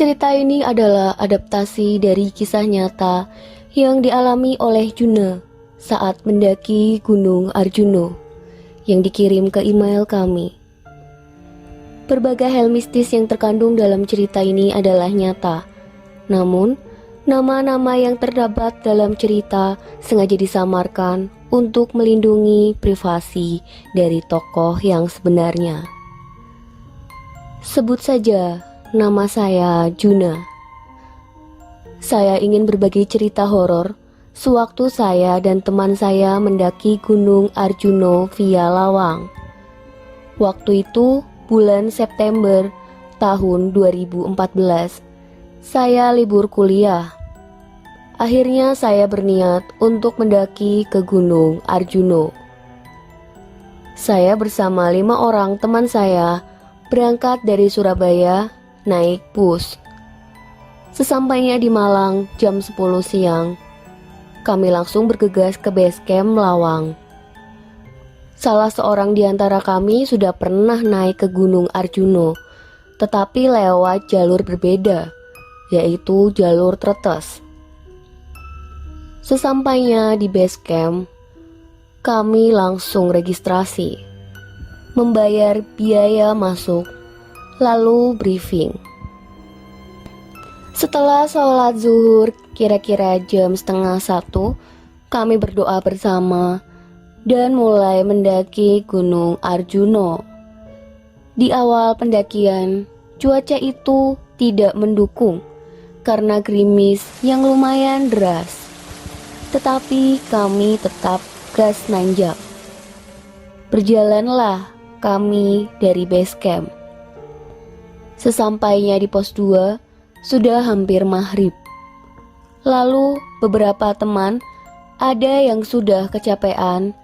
Cerita ini adalah adaptasi dari kisah nyata yang dialami oleh Juna saat mendaki Gunung Arjuno yang dikirim ke email kami. Berbagai hal mistis yang terkandung dalam cerita ini adalah nyata, namun nama-nama yang terdapat dalam cerita sengaja disamarkan untuk melindungi privasi dari tokoh yang sebenarnya. Sebut saja nama saya Juna. Saya ingin berbagi cerita horor sewaktu saya dan teman saya mendaki Gunung Arjuno via Lawang. Waktu itu bulan September tahun 2014. Saya libur kuliah. Akhirnya saya berniat untuk mendaki ke Gunung Arjuno. Saya bersama 5 orang teman saya berangkat dari Surabaya naik bus. Sesampainya di Malang jam 10 siang, kami langsung bergegas ke base camp Lawang. Salah seorang di antara kami sudah pernah naik ke Gunung Arjuno, tetapi lewat jalur berbeda, yaitu jalur tretes. Sesampainya di base camp, kami langsung registrasi, membayar biaya masuk, lalu briefing. Setelah sholat zuhur kira-kira jam 12:30, kami berdoa bersama dan mulai mendaki Gunung Arjuno. Di awal pendakian, cuaca itu tidak mendukung karena gerimis yang lumayan deras. Tetapi kami tetap gas nanjak. Berjalanlah kami dari base camp. Sesampainya di pos 2, sudah hampir maghrib. Lalu beberapa teman ada yang sudah kecapean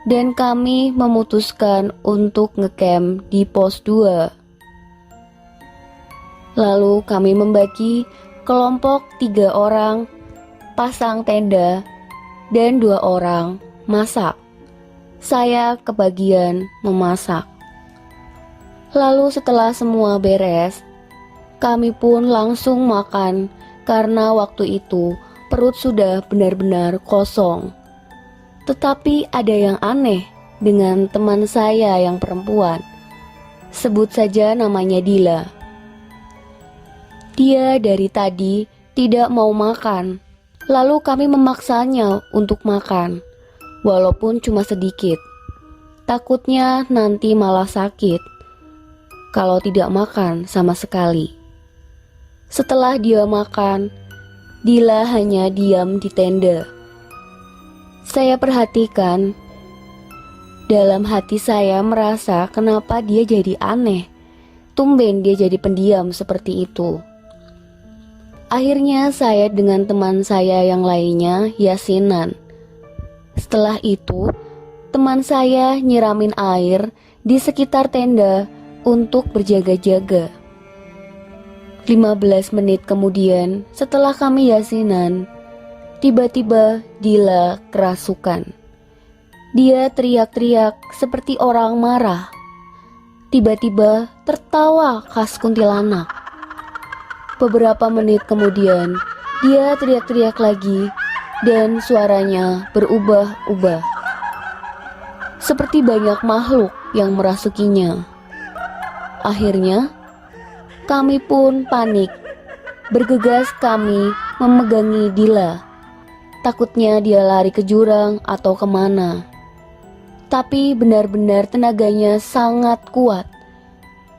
dan kami memutuskan untuk ngecamp di pos 2. Lalu kami membagi kelompok 3 orang pasang tenda dan 2 orang masak. Saya kebagian memasak. Lalu setelah semua beres, kami pun langsung makan karena waktu itu perut sudah benar-benar kosong. Tetapi ada yang aneh dengan teman saya yang perempuan. Sebut saja namanya Dila. Dia dari tadi tidak mau makan. Lalu kami memaksanya untuk makan, walaupun cuma sedikit. Takutnya nanti malah sakit kalau tidak makan sama sekali. Setelah dia makan, Dila hanya diam di tenda. Saya perhatikan, dalam hati saya merasa kenapa dia jadi aneh. Tumben dia jadi pendiam seperti itu. Akhirnya saya dengan teman saya yang lainnya yasinan. Setelah itu, teman saya nyiramin air di sekitar tenda untuk berjaga-jaga. 15 menit kemudian setelah kami yasinan, tiba-tiba Dila kerasukan. Dia teriak-teriak seperti orang marah. Tiba-tiba tertawa khas kuntilanak. Beberapa menit kemudian, dia teriak-teriak lagi dan suaranya berubah-ubah. Seperti banyak makhluk yang merasukinya. Akhirnya, kami pun panik. Bergegas kami memegangi Dila. Takutnya dia lari ke jurang atau kemana. Tapi benar-benar tenaganya sangat kuat.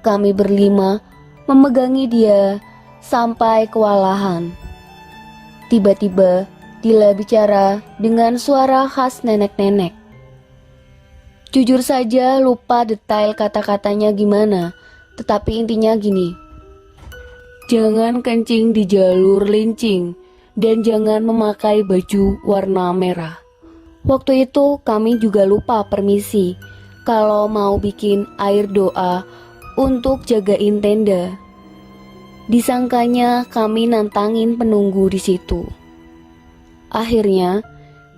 Kami berlima memegangi dia sampai kewalahan. Tiba-tiba Dila bicara dengan suara khas nenek-nenek. Jujur saja lupa detail kata-katanya gimana, tetapi intinya gini. Jangan kencing di jalur lincing dan jangan memakai baju warna merah. Waktu itu kami juga lupa permisi kalau mau bikin air doa untuk jagain tenda. Disangkanya kami nantangin penunggu di situ. Akhirnya,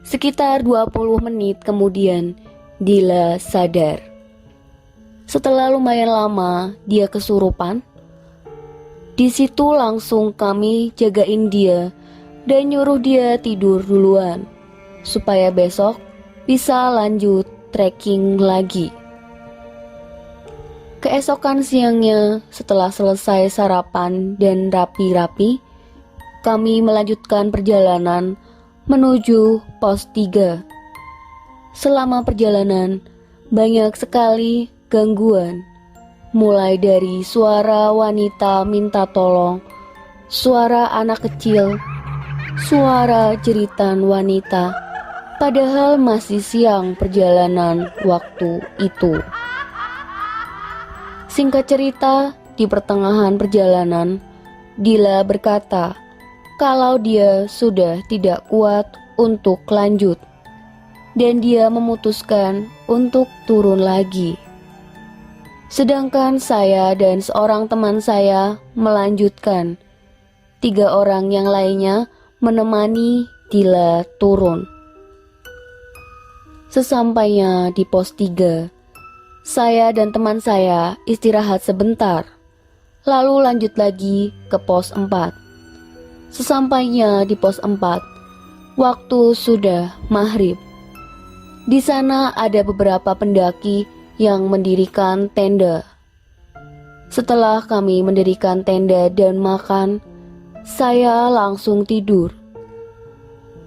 sekitar 20 menit kemudian, Dila sadar. Setelah lumayan lama dia kesurupan, Di situ langsung kami jagain dia dan nyuruh dia tidur duluan supaya besok bisa lanjut trekking lagi. Keesokan siangnya, setelah selesai sarapan dan rapi-rapi, kami melanjutkan perjalanan menuju pos 3. Selama perjalanan, banyak sekali gangguan, mulai dari suara wanita minta tolong, suara anak kecil, suara jeritan wanita, padahal masih siang perjalanan waktu itu. Singkat cerita, di pertengahan perjalanan, Dila berkata kalau dia sudah tidak kuat untuk lanjut, dan dia memutuskan untuk turun lagi. Sedangkan saya dan seorang teman saya melanjutkan. 3 orang yang lainnya menemani Dila turun. Sesampainya di pos 3, saya dan teman saya istirahat sebentar, lalu lanjut lagi ke pos 4. Sesampainya di pos 4, waktu sudah maghrib. Di sana ada beberapa pendaki yang mendirikan tenda. Setelah kami mendirikan tenda dan makan, saya langsung tidur.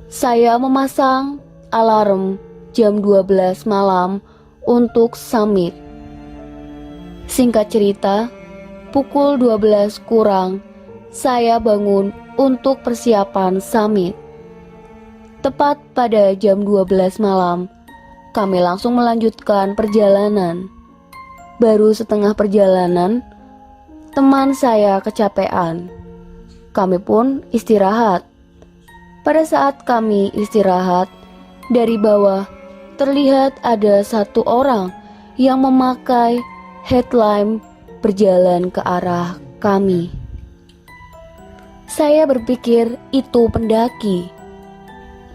Saya memasang alarm jam 12 malam untuk summit. Singkat cerita, pukul 12 kurang, saya bangun untuk persiapan summit. Tepat pada jam 12 malam, kami langsung melanjutkan perjalanan. Baru setengah perjalanan, teman saya kecapean. Kami pun istirahat. Pada saat kami istirahat, dari bawah terlihat ada 1 orang yang memakai headlamp berjalan ke arah kami. Saya berpikir itu pendaki.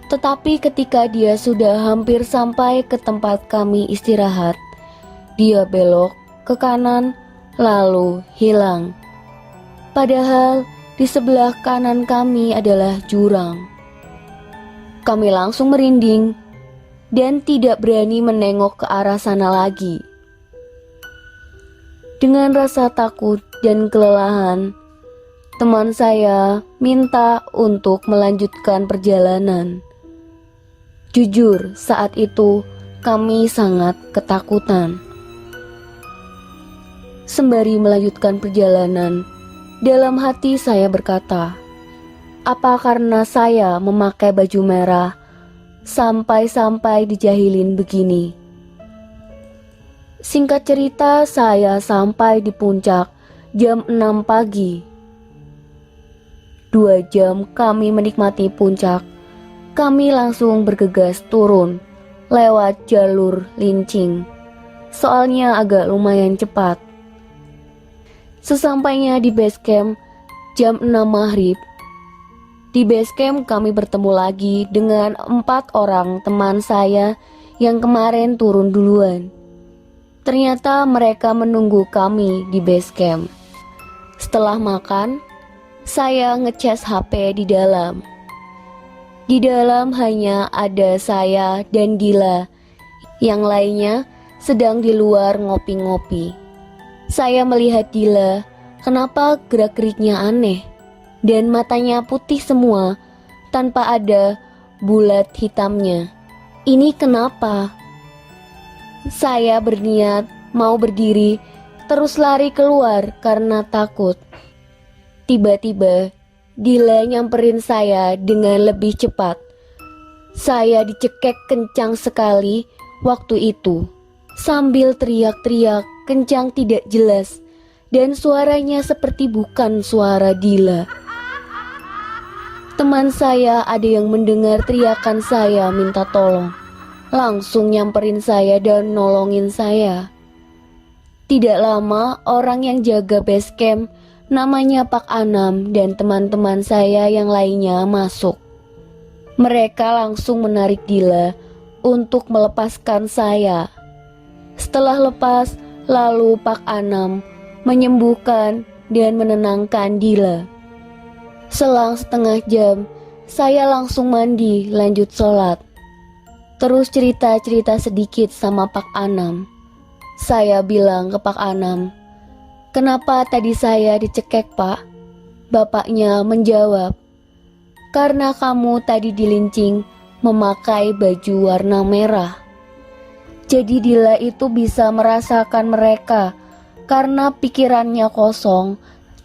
Tetapi ketika dia sudah hampir sampai ke tempat kami istirahat, dia belok ke kanan lalu hilang. Padahal di sebelah kanan kami adalah jurang. Kami langsung merinding dan tidak berani menengok ke arah sana lagi. Dengan rasa takut dan kelelahan, teman saya minta untuk melanjutkan perjalanan. Jujur, saat itu kami sangat ketakutan. Sembari melanjutkan perjalanan, dalam hati saya berkata, apa karena saya memakai baju merah sampai dijahilin begini? Singkat cerita, saya sampai di puncak jam 6 pagi. 2 jam kami menikmati puncak. Kami langsung bergegas turun lewat jalur lincing. Soalnya agak lumayan cepat. Sesampainya di base camp jam 6 maghrib. Di base camp kami bertemu lagi dengan 4 orang teman saya yang kemarin turun duluan. Ternyata mereka menunggu kami di base camp. Setelah makan, saya ngecas HP di dalam. Di dalam hanya ada saya dan Dila. Yang lainnya sedang di luar ngopi-ngopi. Saya melihat Dila, kenapa gerak-geriknya aneh dan matanya putih semua tanpa ada bulat hitamnya. Ini kenapa? Saya berniat mau berdiri, terus lari keluar karena takut. Tiba-tiba Dila nyamperin saya dengan lebih cepat. Saya dicekek kencang sekali waktu itu, sambil teriak-teriak kencang tidak jelas, dan suaranya seperti bukan suara Dila. Teman saya ada yang mendengar teriakan saya minta tolong, langsung nyamperin saya dan nolongin saya. Tidak lama orang yang jaga base camp namanya Pak Anam dan teman-teman saya yang lainnya masuk. Mereka langsung menarik Dila untuk melepaskan saya. Setelah lepas, lalu Pak Anam menyembuhkan dan menenangkan Dila. Selang setengah jam, saya langsung mandi lanjut sholat. Terus cerita-cerita sedikit sama Pak Anam. Saya bilang ke Pak Anam, "Kenapa tadi saya dicekek, Pak?" Bapaknya menjawab, "Karena kamu tadi dilincing memakai baju warna merah." Jadi Dila itu bisa merasakan mereka karena pikirannya kosong.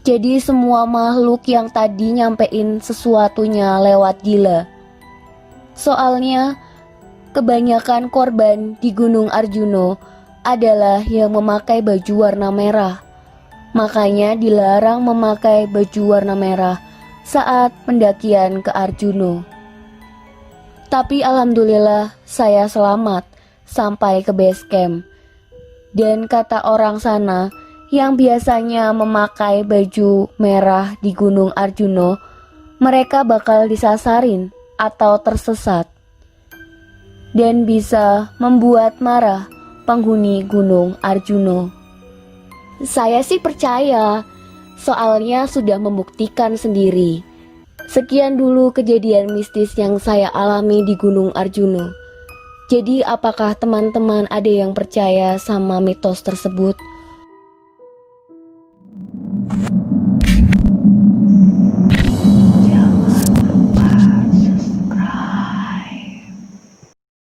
Jadi semua makhluk yang tadi nyampein sesuatunya lewat Dila. Soalnya kebanyakan korban di Gunung Arjuno adalah yang memakai baju warna merah. Makanya dilarang memakai baju warna merah saat pendakian ke Arjuno. Tapi alhamdulillah saya selamat sampai ke base camp. Dan kata orang sana yang biasanya memakai baju merah di Gunung Arjuno, mereka bakal disasarin atau tersesat dan bisa membuat marah penghuni Gunung Arjuno. Saya sih percaya, soalnya sudah membuktikan sendiri. Sekian dulu kejadian mistis yang saya alami di Gunung Arjuno. Jadi apakah teman-teman ada yang percaya sama mitos tersebut?